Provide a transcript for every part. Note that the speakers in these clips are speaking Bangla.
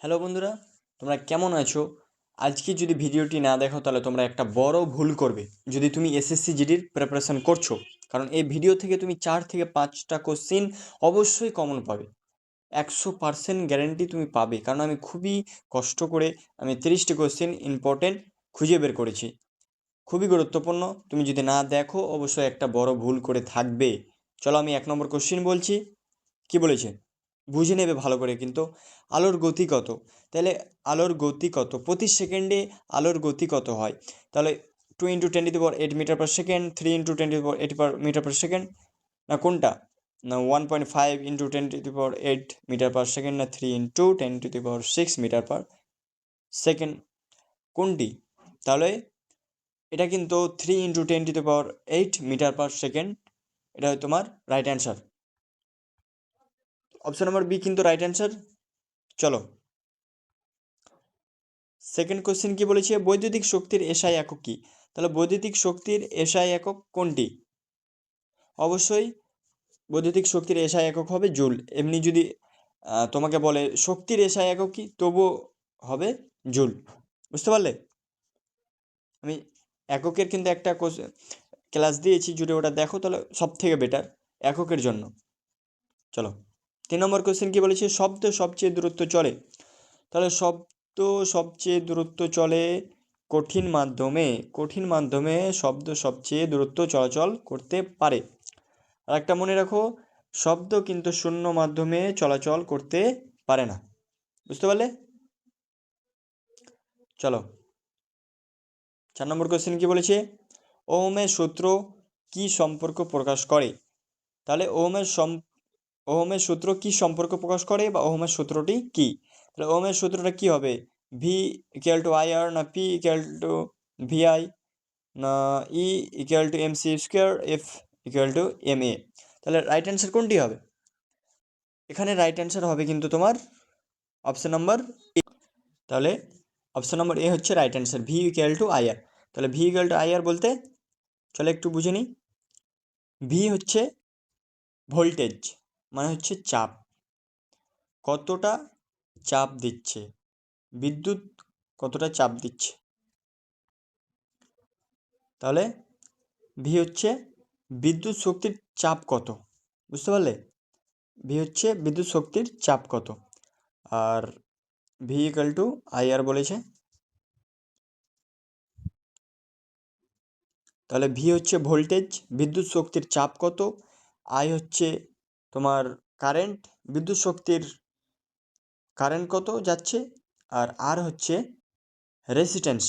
হ্যালো বন্ধুরা, তোমরা কেমন আছো? আজকে যদি ভিডিওটি না দেখো তাহলে তোমরা একটা বড় ভুল করবে যদি তুমি এসএসসি জিডির প্রিপারেশন করছো। কারণ এই ভিডিও থেকে তুমি 4 থেকে 5টা কোশ্চিন অবশ্যই কমন পাবে। 100% গ্যারেন্টি তুমি পাবে, কারণ আমি খুবই কষ্ট করে আমি 30টি কোশ্চিন ইম্পর্টেন্ট খুঁজে বের করেছি। খুবই গুরুত্বপূর্ণ, তুমি যদি না দেখো অবশ্যই একটা বড় ভুল করে থাকবে। চলো আমি 1 নম্বর কোশ্চিন বলছি। কি বলেছে বুঝে নেবে ভালো করে কিন্তু। আলোর গতি কত? তাহলে আলোর গতি কত প্রতি সেকেন্ডে? আলোর গতি কত হয়? তাহলে 2 × 10⁸ মিটার পার সেকেন্ড, 3 × 10⁸ না কোনটা? না 1.5 × 10⁸ না 3 × 10⁶ কোনটি? তাহলে এটা কিন্তু 3 × 10⁸ মিটার পার সেকেন্ড। এটা হয় তোমার right answer. Option number B কিন্তু রাইট অ্যান্সার। চলো সেকেন্ড কোশ্চেন কি বলেছে, বৈদ্যুতিক শক্তির এসআই একক কি? তাহলে বৈদ্যুতিক শক্তির এসআই একক কোনটি? অবশ্যই বৈদ্যুতিক শক্তির এসআই একক হবে জুল। এমনি যদি তোমাকে বলে শক্তির এসআই একক কি, তবুও হবে জুল। বুঝতে পারলে? আমি এককের কিন্তু একটা ক্লাস দিয়েছি, যদি ওটা দেখো তাহলে সব থেকে বেটার এককের জন্য। চলো 3 নম্বর কোশ্চেন কি বলেছে, শব্দ সবচেয়ে দূরত্ব চলে? তাহলে শব্দ সবচেয়ে দূরত্ব চলে কঠিন মাধ্যমে শব্দ সবচেয়ে দূরত্ব চলাচল করতে পারে। আর একটা মনে রাখো, শব্দ কিন্তু শূন্য মাধ্যমে চলাচল করতে পারে না। বুঝতে পারলে? চলো 4 নম্বর কোশ্চেন কি বলেছে, ওহমের সূত্র কি সম্পর্ক প্রকাশ করে? তাহলে ওহমের সূত্র কি সম্পর্ক প্রকাশ করে, বা ওহমের সূত্রটি কি? তাহলে ওহমের সূত্রটা কি হবে? V equal to I R, না পি ইকুয়াল টু ভিআই, না E equal to M C square, F equal to M A? তাহলে রাইট অ্যান্সার কোনটি হবে? এখানে রাইট অ্যান্সার হবে কিন্তু তোমার অপশন নাম্বার এ। তাহলে অপশন নম্বর এ হচ্ছে right answer, V equal to I R. তাহলে V equal to I R বলতে চলো একটু বুঝে নিই। ভি হচ্ছে ভোল্টেজ, মানে হচ্ছে চাপ, কতটা চাপ দিচ্ছে, বিদ্যুৎ কতটা চাপ দিচ্ছে। তাহলে ভি হচ্ছে বিদ্যুৎ শক্তির চাপ কত। বুঝতে পারলে? ভি হচ্ছে বিদ্যুৎ শক্তির চাপ কত। আর ভি ইকুয়াল টু আই আর বলেছে। তাহলে ভি হচ্ছে ভোল্টেজ, বিদ্যুৎ শক্তির চাপ কত। আই হচ্ছে তোমার কারেন্ট, বিদ্যুৎ শক্তির কারেন্ট কত যাচ্ছে। আর আর হচ্ছে রেসিস্ট্যান্স।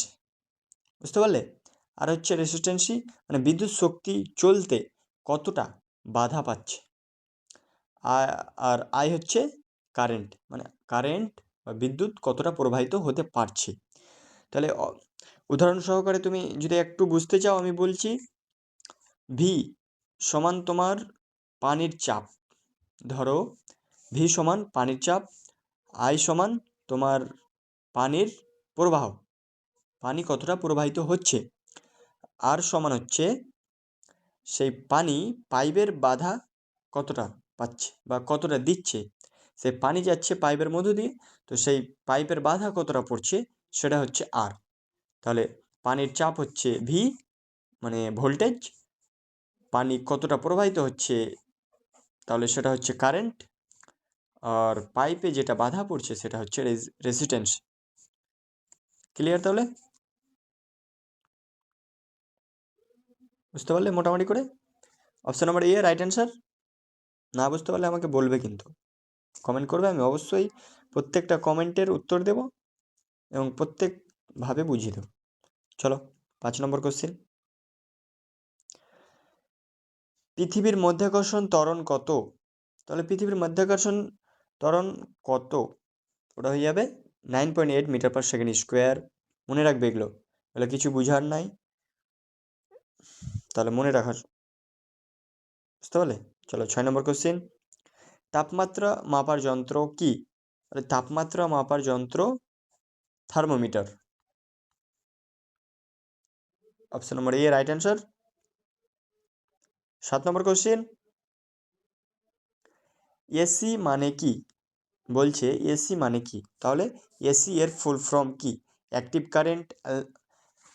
বুঝতে পারলে? আর হচ্ছে রেসিস্ট্যান্সই, মানে বিদ্যুৎ শক্তি চলতে কতটা বাধা পাচ্ছে। আর আই হচ্ছে কারেন্ট, মানে কারেন্ট বা বিদ্যুৎ কতটা প্রবাহিত হতে পারছে। তাহলে উদাহরণ সহকারে তুমি যদি একটু বুঝতে চাও, আমি বলছি ভি সমান তোমার পানির চাপ। ধরো ভি সমান পানির চাপ, আই সমান তোমার পানির প্রবাহ, পানি কতটা প্রবাহিত হচ্ছে। আর সমান হচ্ছে সেই পানি পাইপের বাধা কতটা পাচ্ছে বা কতটা দিচ্ছে। সে পানি যাচ্ছে পাইপের মধ্য দিয়ে, তো সেই পাইপের বাধা কতটা পড়ছে সেটা হচ্ছে আর। তাহলে পানির চাপ হচ্ছে ভি, মানে ভোল্টেজ। পানি কতটা প্রবাহিত হচ্ছে তাহলে সেটা হচ্ছে কারেন্ট। আর পাইপে যেটা বাধা পড়ছে সেটা হচ্ছে রেজিস্ট্যান্স। ক্লিয়ার? তাহলে বুঝতে পারলে মোটামুটি করে? Option number A right answer. না বুঝতে পারলে আমাকে বলবে, কিন্তু কমেন্ট করবে, আমি অবশ্যই প্রত্যেকটা কমেন্টের উত্তর দেব এবং প্রত্যেকভাবে বুঝিয়ে দেব। চলো 5 নম্বর কোশ্চেন, পৃথিবীর মধ্যাকর্ষণ ত্বরণ কত? তাহলে পৃথিবীর মধ্যাকর্ষণ ত্বরণ কত? ওটা হয়ে যাবে 9.8 মিটার/সেকেন্ড স্কোয়ার। মনে রাখবে এগুলো, তাহলে কিছু বুঝার নাই, তাহলে মনে রাখার। বুঝতে পারলে? চলো 6 নম্বর কোশ্চেন, তাপমাত্রা মাপার যন্ত্র কি? তাহলে তাপমাত্রা মাপার যন্ত্র thermometer. Option number A right answer. 7 number question, AC মানে কি? বলছে এসি মানে কি, তাহলে এসি এর ফুল ফর্ম কি? Active current,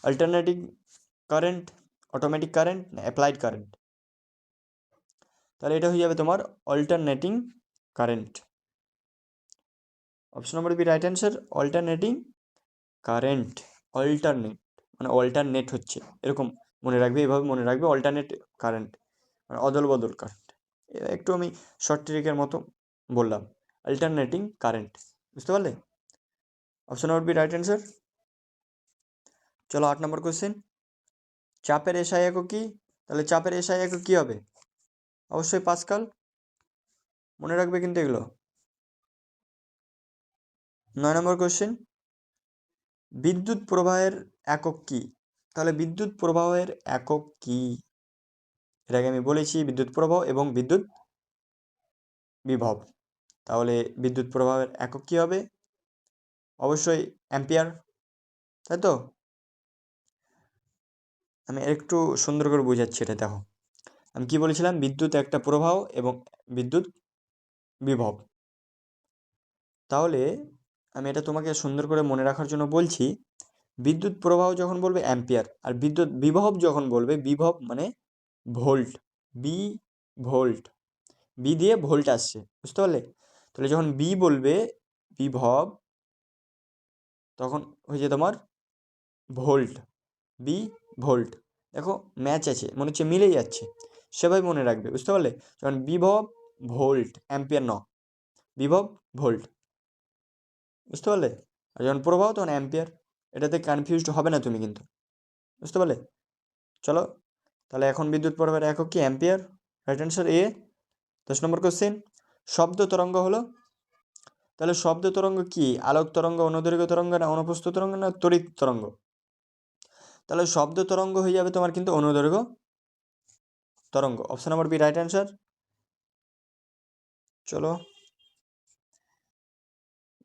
alternating current, automatic current না অ্যাপ্লাইড কারেন্ট? তাহলে এটা হয়ে যাবে তোমার alternating current. Option number B right answer, alternating current. Alternate মানে অল্টারনেট হচ্ছে এরকম মনে রাখবে, এভাবে মনে রাখবে, অল্টারনেট কারেন্ট মানে অদল বদল কারেন্ট। একটু আমি শর্ট ট্রিকের মতো বললাম, অল্টারনেটিং কারেন্ট, বুঝতে পারলে? Option number B right answer. চলো 8 নম্বর কোশ্চেন, চাপের এসআই একক কি? তাহলে চাপের এসআই একক কি হবে? অবশ্যই পাস্কাল, মনে রাখবে কিন্তু এগুলো। 9 নম্বর কোশ্চেন, বিদ্যুৎ প্রবাহের একক কি? তাহলে বিদ্যুৎ প্রবাহের একক কি? এর আগে আমি বলেছি বিদ্যুৎ প্রবাহ এবং বিদ্যুৎ বিভব। তাহলে বিদ্যুৎ প্রবাহের একক কি হবে? অবশ্যই অ্যাম্পিয়ার, তাই তো? আমি একটু সুন্দর করে বোঝাচ্ছি এটা, দেখো আমি কি বলেছিলাম, বিদ্যুৎ একটা প্রবাহ এবং বিদ্যুৎ বিভব। তাহলে আমি এটা তোমাকে সুন্দর করে মনে রাখার জন্য বলছি, বিদ্যুৎ প্রবাহ যখন বলবে অ্যাম্পিয়ার, আর বিদ্যুৎ বিভব যখন বলবে বিভব মানে ভোল্ট, বি ভোল্ট, বি দিয়ে ভোল্ট আসছে, বুঝতে পারলে? তাহলে যখন বি বলবে বিভব, তখন হয়েছে তোমার ভোল্ট, বি ভোল্ট। দেখো ম্যাচ আছে, মনে হচ্ছে মিলে যাচ্ছে, সেভাবে মনে রাখবে, বুঝতে পারলে? যখন বিভব ভোল্ট, অ্যাম্পিয়ার ন, বিভব ভোল্ট, বুঝতে পারলে? আর যখন প্রবাহ তখন অ্যাম্পিয়ার, এটাতে কনফিউজড হবে না তুমি কিন্তু, বুঝতে পারলে? চলো, তাহলে এখন বিদ্যুৎ প্রবাহের একক কি? অ্যাম্পিয়ার, রাইট অ্যান্সার এ। 10 নম্বর কোশ্চেন, শব্দ তরঙ্গ হলো? তাহলে শব্দ তরঙ্গ কি? আলোক তরঙ্গ, অনুদৈর্ঘ্য তরঙ্গ না অনুপ্রস্থ তরঙ্গ না তড়িৎ তরঙ্গ? তাহলে শব্দ তরঙ্গ হয়ে যাবে তোমার কিন্তু অনুদৈর্ঘ্য তরঙ্গ। Option number B right answer. চলো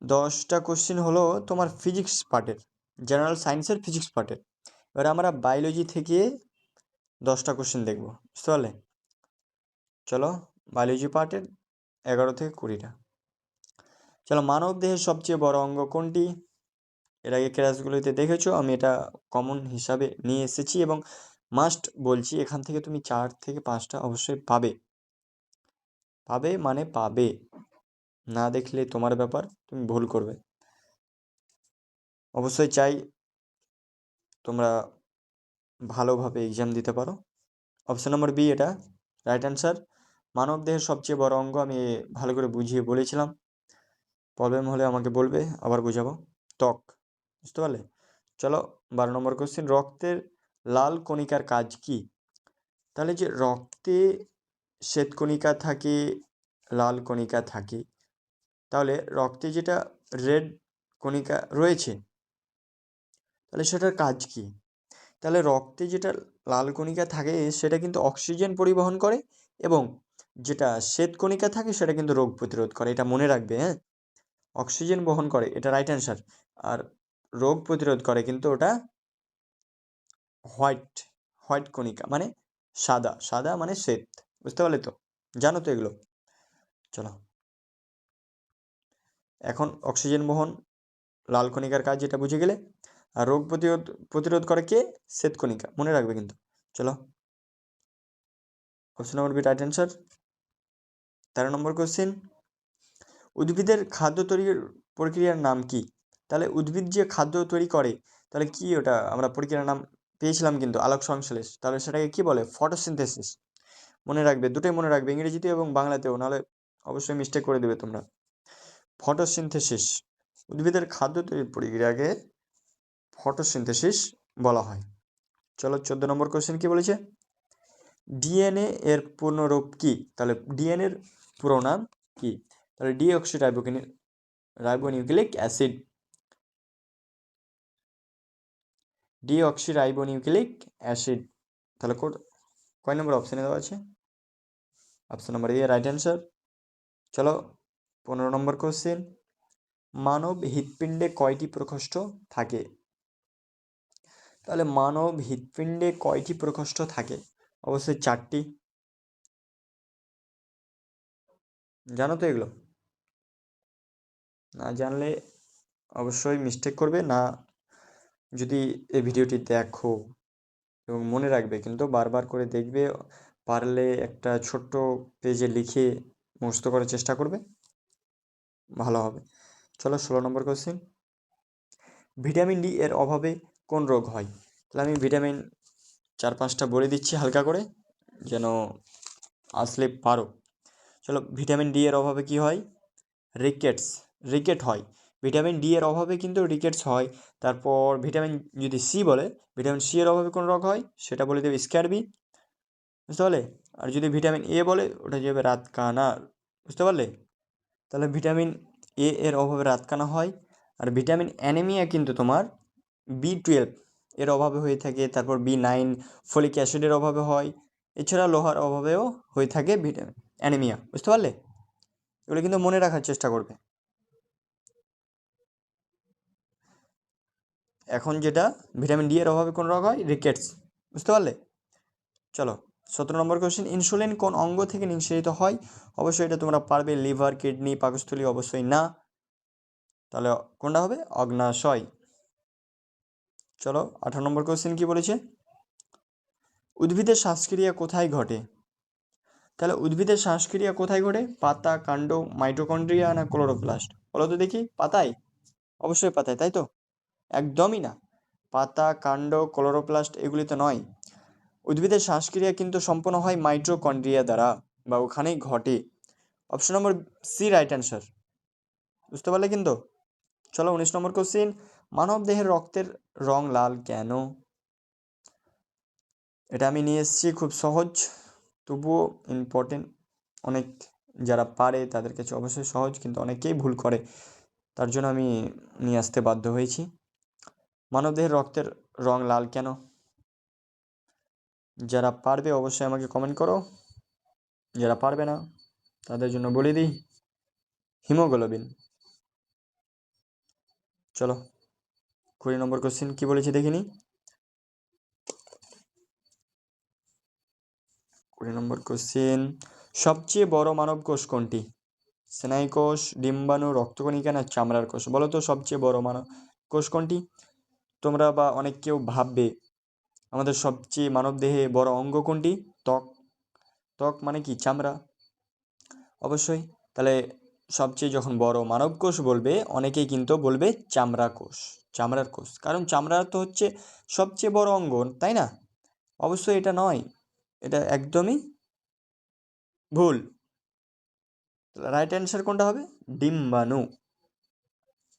10টা কোশ্চেন হলো তোমার ফিজিক্স পার্টের, জেনারেল সায়েন্সের ফিজিক্স পার্টের। এবার আমরা বায়োলজি থেকে 10টা কোশ্চেন দেখবো, বুঝতে পারলে? চলো বায়োলজি পার্টের 11 থেকে 20টা। চলো, মানব দেহের সবচেয়ে বড় অঙ্গ কোনটি? এর আগে ক্লাসগুলোতে দেখেছো, আমি এটা কমন হিসাবে নিয়ে এসেছি এবং মাস্ট বলছি, এখান থেকে তুমি 4 থেকে 5টা অবশ্যই পাবে, পাবে মানে পাবে, না দেখলে তোমার ব্যাপার, তুমি ভুল করবে। অবশ্যই চাই তোমরা ভালোভাবে এক্সাম দিতে পারো। অপশন নম্বর বি এটা রাইট অ্যান্সার। মানব দেহের সবচেয়ে বড় অঙ্গ আমি ভালো করে বুঝিয়ে বলেছিলাম, প্রবলেম হলে আমাকে বলবে, আবার বুঝাবো। ত্বক, বুঝতে পারলে? চলো 12 নম্বর কোশ্চেন, রক্তের লাল কণিকার কাজ কি? তাহলে যে রক্তে শ্বেতকণিকা থাকে, লাল কণিকা থাকে, তাহলে রক্তে যেটা রেড কণিকা রয়েছে, তাহলে সেটার কাজ কি? তাহলে রক্তে যেটা লাল কণিকা থাকে সেটা কিন্তু অক্সিজেন পরিবহন করে, এবং যেটা শ্বেতকণিকা থাকে সেটা কিন্তু রোগ প্রতিরোধ করে, এটা মনে রাখবে, হ্যাঁ? অক্সিজেন বহন করে, এটা রাইট অ্যান্সার। আর রোগ প্রতিরোধ করে কিন্তু ওটা হোয়াইট, হোয়াইট কণিকা মানে সাদা, সাদা মানে শ্বেত, বুঝতে পারলে তো? জানো তো এগুলো? চলো, এখন অক্সিজেন বহন লাল কণিকার কাজ যেটা বুঝে গেলে, আর রোগ প্রতিরোধ প্রতিরোধ করে কে? শ্বেতকণিকা, মনে রাখবে কিন্তু। চলো, option number B right answer. 13 number question, উদ্ভিদের খাদ্য তৈরির প্রক্রিয়ার নাম কি? তাহলে উদ্ভিদ যে খাদ্য তৈরি করে, তাহলে কি ওটা আমরা প্রক্রিয়ার নাম পেয়েছিলাম কিন্তু, আলোক সংশ্লেষ, তাহলে সেটাকে কি বলে? ফটোসিনথেসিস। মনে রাখবে, দুটোই মনে রাখবে, ইংরেজিতে এবং বাংলাতেও, নাহলে অবশ্যই মিস্টেক করে দেবে তোমরা। ফটোসিনথেসিস, উদ্ভিদের খাদ্য তৈরির প্রক্রিয়াকে ফটোসিনথেসিস বলা হয়। চলো 14 নম্বর কোশ্চেন কি বলেছে, ডিএনএ এর পূর্ণরূপ কি? তাহলে ডিএনএ এর পুরো নাম কি? তাহলে deoxy ribonucleic acid, deoxy ribonucleic acid. তাহলে কয় নম্বর অপশানে দেওয়া আছে? Option number A right answer. চলো 15 নম্বর কোশ্চেন, মানব হৃৎপিণ্ডে কয়টি প্রকোষ্ঠ থাকে? তাহলে মানব হৃৎপিণ্ডে কয়টি প্রকোষ্ঠ থাকে? অবশ্যই 4টি, জানো তো এগুলো? না জানলে অবশ্যই মিস্টেক করবে না। যদি এই ভিডিওটি দেখো এবং মনে রাখবে, কিন্তু বারবার করে দেখবে, পারলে একটা ছোট্ট পেজে লিখে মুখস্থ করার চেষ্টা করবে, ভালো হবে। চলো 16 নম্বর কোশ্চেন, ভিটামিন ডি এর অভাবে কোন রোগ হয়? তাহলে আমি ভিটামিন 4-5টা বলে দিচ্ছি হালকা করে, যেন আসলে পারো। চলো, ভিটামিন ডি এর অভাবে কি হয়? রিকেটস, রিকেট হয়। ভিটামিন ডি এর অভাবে কিন্তু রিকেটস হয়। তারপর ভিটামিন যদি সি বলে, ভিটামিন সি এর অভাবে কোন রোগ হয় সেটা বলে দেবে স্ক্যারবি, বুঝতে পারলে? আর যদি ভিটামিন এ বলে, ওটা যাবে রাতকানা, বুঝতে পারলে? তাহলে ভিটামিন এ এর অভাবে রাতকানা হয়। আর ভিটামিন অ্যানিমিয়া কিন্তু তোমার B12 এর অভাবে হয়ে থাকে। তারপর B9 ফলিক অ্যাসিডের অভাবে হয়। এছাড়া লোহার অভাবেও হয়ে থাকে ভিটামিন অ্যানিমিয়া, বুঝতে পারলে? এগুলো কিন্তু মনে রাখার চেষ্টা করবে। এখন যেটা, ভিটামিন ডি এর অভাবে কোন রোগ হয়? রিকেটস, বুঝতে পারলে? চলো 17 নম্বর কোশ্চেন, ইনসুলিন কোন অঙ্গ থেকে নিঃসরিত হয়? অবশ্যই এটা তোমরা পারবে, লিভার, কিডনি, পাকস্থলী, অবশ্যই না। তাহলে কোনটা হবে? অগ্নাশয়। চলো 18 নম্বর কোশ্চেন কি বলেছে, উদ্ভিদের শ্বাসক্রিয়া কোথায় ঘটে? তাহলে উদ্ভিদের শ্বাসক্রিয়া কোথায় ঘটে? পাতা, কাণ্ড, মাইটোকন্ড্রিয়া না ক্লোরোপ্লাস্ট? বলো তো দেখি। পাতায়? অবশ্যই পাতায়, তাই তো? একদমই না। পাতা, কাণ্ড, ক্লোরোপ্লাস্ট এগুলি তো নয়। উদ্ভিদের শ্বাসক্রিয়া কিন্তু সম্পন্ন হয় মাইটোকন্ড্রিয়া দ্বারা, বা ওখানেই ঘটে। Option number C right answer, বুঝতে পারলে কিন্তু? চলো 19 নম্বর কোশ্চিন, মানব দেহের রক্তের রং লাল কেন? এটা আমি নিয়ে এসেছি খুব সহজ, তবুও ইম্পর্টেন্ট। অনেক যারা পারে তাদের কাছে অবশ্যই সহজ, কিন্তু অনেকেই ভুল করে, তার জন্য আমি নিয়ে আসতে বাধ্য হয়েছি। মানবদেহের রক্তের রং লাল কেন? যারা পারবে অবশ্যই আমাকে কমেন্ট করো, যারা পারবে না তাদের জন্য বলে দিই, হিমোগ্লোবিন। চলো 20 নম্বর কোশ্চেন কি বলেছি দেখিনি। 20 নম্বর কোশ্চেন, সবচেয়ে বড় মানব কোষ কোনটি? স্নায়ু কোষ, ডিম্বাণু, রক্তকণিকা না চামড়ার কোষ? বলো তো সবচেয়ে বড় মানব কোষ কোনটি? তোমরা বা অনেক কেউ ভাববে আমাদের সবচেয়ে মানবদেহে বড় অঙ্গ কোনটি? ত্বক। ত্বক মানে কি? চামড়া, অবশ্যই। তাহলে সবচেয়ে যখন বড় মানব কোষ বলবে, অনেকেই কিন্তু বলবে চামড়া কোষ, চামড়ার কোষ, কারণ চামড়া তো হচ্ছে সবচেয়ে বড় অঙ্গ, তাই না? অবশ্যই এটা নয়, এটা একদমই ভুল। রাইট অ্যান্সার কোনটা হবে? ডিম্বাণু,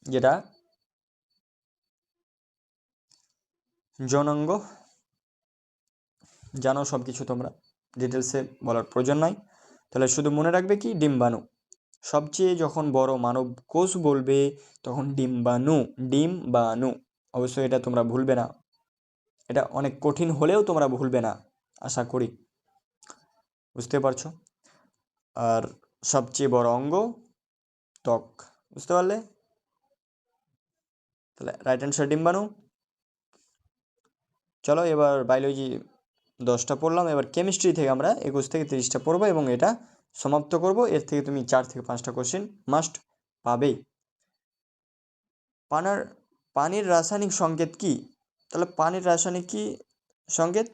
যেটা যৌনাঙ্গ। জানো সব কিছু তোমরা, ডিটেলসে বলার প্রয়োজন নাই। তাহলে শুধু মনে রাখবে কি? ডিম্বাণু। সবচেয়ে যখন বড় মানব কোষ বলবে তখন ডিম্বাণু, ডিম্বাণু। অবশ্যই এটা তোমরা ভুলবে না, এটা অনেক কঠিন হলেও তোমরা ভুলবে না, আশা করি বুঝতে পারছো। আর সবচেয়ে বড় অঙ্গ ত্বক, বুঝতে পারলে? তাহলে রাইট অ্যান্সার ডিম্বাণু। চলো এবার বায়োলজি 10টা পড়লাম, এবার কেমিস্ট্রি থেকে আমরা 21 থেকে 30টা পড়বো এবং এটা সমাপ্ত করব। এর থেকে তুমি 4 থেকে 5টা কোশ্চেন মাস্ট পাবেই। পানার পানির রাসায়নিক সংকেত কি? তাহলে পানির রাসায়নিক কি সংকেত?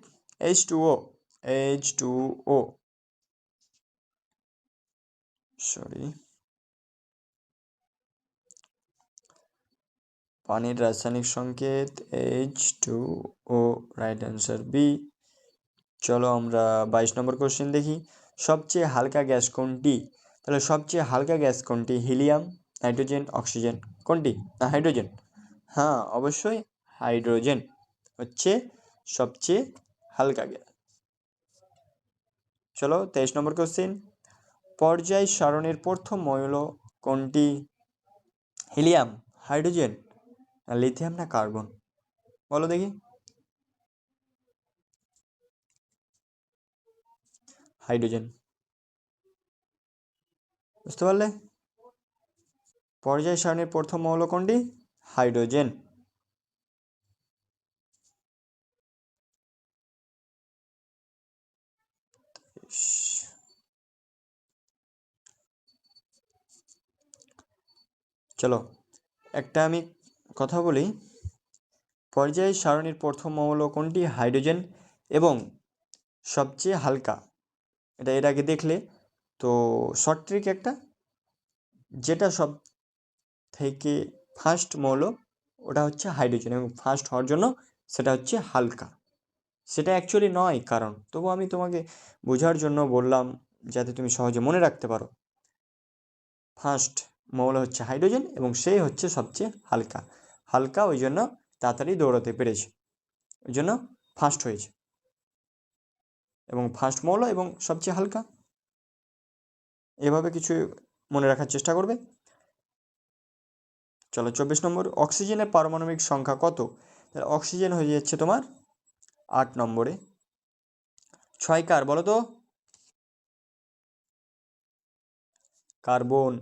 H2O, H2O, সরি, পানির রাসায়নিক সংকেত H2O, রাইট অ্যান্সার বি। চলো আমরা 22 নম্বর কোশ্চেন দেখি, সবচেয়ে হালকা গ্যাস কোনটি? তাহলে সবচেয়ে হালকা গ্যাস কোনটি? Helium, nitrogen, oxygen? কোনটি? না হাইড্রোজেন। হ্যাঁ অবশ্যই হাইড্রোজেন হচ্ছে সবচেয়ে হালকা গ্যাস। চলো 23 নম্বর কোশ্চেন, পর্যায় সারণীর প্রথম মৌল কোনটি? হিলিয়াম, হাইড্রোজেন, লিথিয়াম না কার্বন? বলো দেখি। হাইড্রোজেন, বুঝতে পারলে? পর্যায় সারণীর প্রথম মৌল কোনটি? হাইড্রোজেন। চলো একটা আমি কথা বলি, পর্যায় সারণীর প্রথম মৌল কোনটি? হাইড্রোজেন এবং সবচেয়ে হালকা। এটা এর আগে দেখলে তো। শর্ট ট্রিক একটা, যেটা সব থেকে ফার্স্ট মৌল ওটা হচ্ছে হাইড্রোজেন এবং ফার্স্ট হওয়ার জন্য সেটা হচ্ছে হালকা। সেটা অ্যাকচুয়ালি নয়, কারণ তবু আমি তোমাকে বোঝার জন্য বললাম যাতে তুমি সহজে মনে রাখতে পারো। ফার্স্ট মৌল হচ্ছে হাইড্রোজেন এবং সেই হচ্ছে সবচেয়ে হালকা। হালকা ওই জন্য তাড়াতাড়ি দৌড়াতে পেরেছে, ওই জন্য ফার্স্ট হয়েছে, এবং ফার্স্ট মৌল এবং সবচেয়ে হালকা। এভাবে কিছু মনে রাখার চেষ্টা করবে। চলো 24 নম্বর, অক্সিজেনের পারমাণবিক সংখ্যা কত? তাহলে অক্সিজেন হয়ে যাচ্ছে তোমার 8 নম্বরে। 6 কার বলো তো? কার্বন।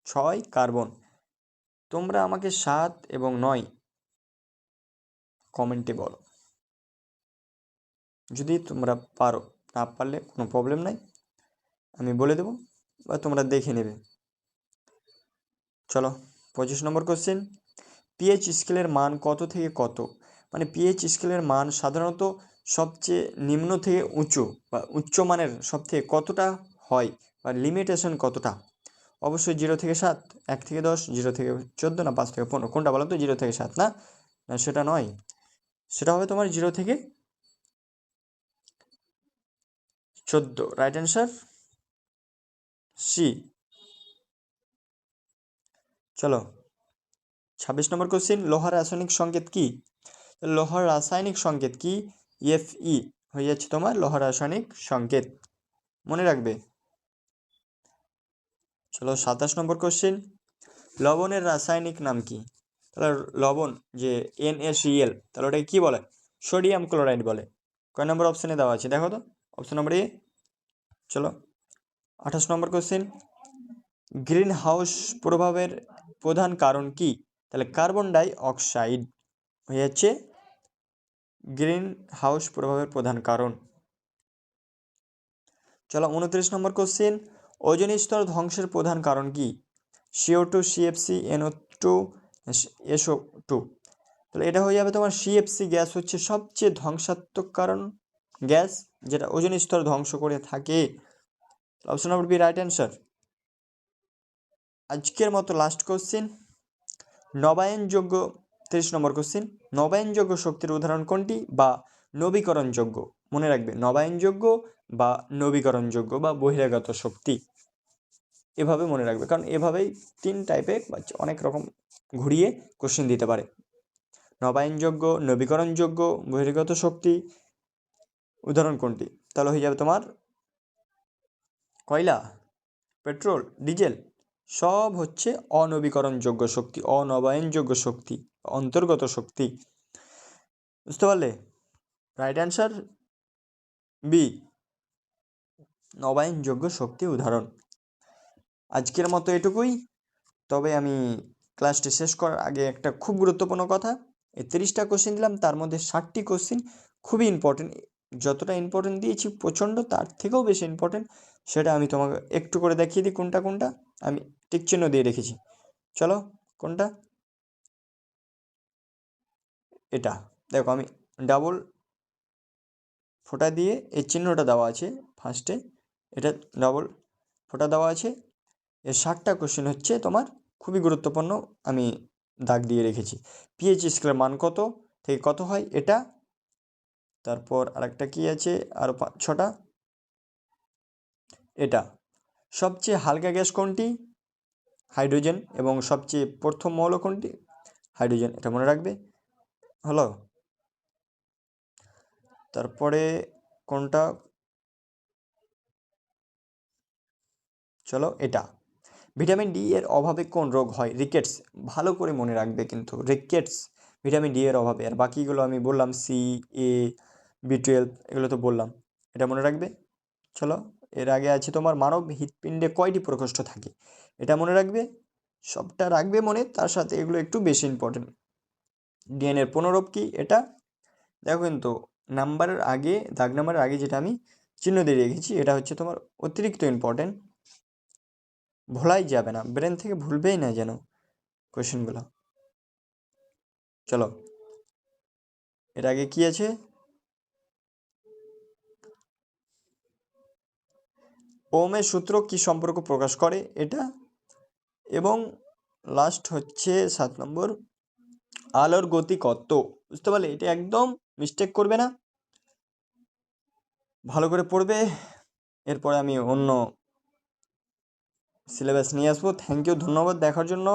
6 কার্বন। তোমরা আমাকে 7 এবং 9 কমেন্টে বলো যদি তোমরা পারো। না পারলে কোনো প্রবলেম নাই, আমি বলে দেবো বা তোমরা দেখে নেবে। চলো 25 নম্বর কোশ্চেন, পিএইচ স্কেলের মান কত থেকে কত? মানে পিএইচ স্কেলের মান সাধারণত সবচেয়ে নিম্ন থেকে উঁচু বা উচ্চ মানের সব থেকে কতটা হয়, বা লিমিটেশন কতটা? অবশ্যই 0 থেকে 7, 1 থেকে 10, 0 থেকে 14, না 5 থেকে 15, কোনটা বলো তো? 0 থেকে 7 না, না সেটা নয়, সেটা হবে তোমার 0 থেকে 14। Right answer C. চলো 26 নম্বর কোশ্চেন, লোহার রাসায়নিক সংকেত কি? লোহার রাসায়নিক সংকেত কি? এফই হয়ে যাচ্ছে তোমার লোহার রাসায়নিক সংকেত, মনে রাখবে। চলো 27 নম্বর কোশ্চেন, লবণের রাসায়নিক নাম কি? তাহলে লবণ যে NaCl, তাহলে ওটাকে কি বলে? সোডিয়াম ক্লোরাইড বলে। কয় নম্বর অপশানে দেওয়া আছে দেখো তো? অপশন নম্বর এ। চলো 28 নম্বর কোশ্চেন, গ্রিন হাউস প্রভাবের প্রধান কারণ কি? তাহলে কার্বন ডাই অক্সাইড হয়ে যাচ্ছে গ্রিন হাউস প্রভাবের প্রধান কারণ। চলো 29 নম্বর কোশ্চেন, ওজোন স্তর ধ্বংসের প্রধান কারণ কি? CO2, CFC, NO2, SO2। তাহলে এটা হয়ে যাবে তোমার CFC গ্যাস হচ্ছে সবচেয়ে ধ্বংসাত্মক কারণ গ্যাস, যেটা ওজোন স্তর ধ্বংস করে থাকে। Option number B right answer. আজকের মতো লাস্ট কোশ্চেন, নবায়নযোগ্য 30 নম্বর কোশ্চেন, নবায়নযোগ্য শক্তির উদাহরণ কোনটি বা নবীকরণযোগ্য? মনে রাখবে, নবায়নযোগ্য বা নবীকরণযোগ্য বা বহিরাগত শক্তি, এভাবে মনে রাখবে, কারণ এভাবেই 3 টাইপের বা অনেক রকম ঘুরিয়ে কোশ্চেন দিতে পারে। নবায়নযোগ্য, নবীকরণযোগ্য, বহিরাগত শক্তি উদাহরণ কোনটি? তাহলে হয়ে যাবে তোমার কয়লা, পেট্রোল, ডিজেল, সব হচ্ছে অনবীকরণযোগ্য শক্তি, অনবায়নযোগ্য শক্তি, অন্তর্গত শক্তি। বুঝতে পারলে? রাইট অ্যান্সার বি, নবায়নযোগ্য শক্তি উদাহরণ। আজকের মতো এটুকুই। তবে আমি ক্লাসটি শেষ করার আগে একটা খুব গুরুত্বপূর্ণ কথা, এই 30টা কোশ্চেন দিলাম, তার মধ্যে 60টি কোশ্চেন খুবই ইম্পর্টেন্ট। যতটা ইম্পর্টেন্ট দিয়েছি প্রচণ্ড, তার থেকেও বেশি ইম্পর্টেন্ট, সেটা আমি তোমাকে একটু করে দেখিয়ে দিই কোনটা কোনটা। আমি টিক চিহ্ন দিয়ে রেখেছি। চলো কোনটা? এটা দেখো, আমি ডাবল ফোঁটা দিয়ে এই চিহ্নটা দেওয়া আছে ফার্স্টে, এটা ডাবল ফোঁটা দেওয়া আছে। এর 60টা কোশ্চেন হচ্ছে তোমার খুবই গুরুত্বপূর্ণ, আমি দাগ দিয়ে রেখেছি। পিএইচ স্কেলের মান কত থেকে কত হয় এটা, তারপর আরেকটা কি আছে, আরও 6টা। এটা সবচেয়ে হালকা গ্যাস কোনটি? হাইড্রোজেন, এবং সবচেয়ে প্রথম মৌল কোনটি? হাইড্রোজেন, এটা মনে রাখবে। হলো, তারপরে কোনটা? চলো এটা, ভিটামিন ডি এর অভাবে কোন রোগ হয়? রিকেটস। ভালো করে মনে রাখবে কিন্তু, রিকেটস ভিটামিন ডি এর অভাবে। আর বাকিগুলো আমি বললাম, C, A, B12 এগুলো তো বললাম, এটা মনে রাখবে। চলো, এর আগে আছে তোমার মানব হৃৎপিণ্ডে কয়টি প্রকোষ্ঠ থাকে? এটা মনে রাখবে, সবটা রাখবে মনে, তার সাথে এগুলো একটু বেশি ইম্পর্টেন্ট। ডিএনএর পুনরূপ কি? এটা দেখো কিন্তু নাম্বারের আগে, দাগ নাম্বারের আগে যেটা আমি চিহ্ন দিয়ে রেখেছি, এটা হচ্ছে তোমার অতিরিক্ত ইম্পর্টেন্ট। ভোলাই যাবে না, ব্রেন থেকে ভুলবেই না যেন কোয়েশ্চেনগুলো। চলো, এর আগে কি আছে? ওহমের সূত্র কি সম্পর্ক প্রকাশ করে এটা। এবং লাস্ট হচ্ছে 7 নম্বর, আলোর গতি কত। বুঝতে পারলে? এটা একদম মিস্টেক করবে না, ভালো করে পড়বে। এরপরে আমি অন্য সিলেবাস নিয়ে আসবো। থ্যাংক ইউ, ধন্যবাদ দেখার জন্য।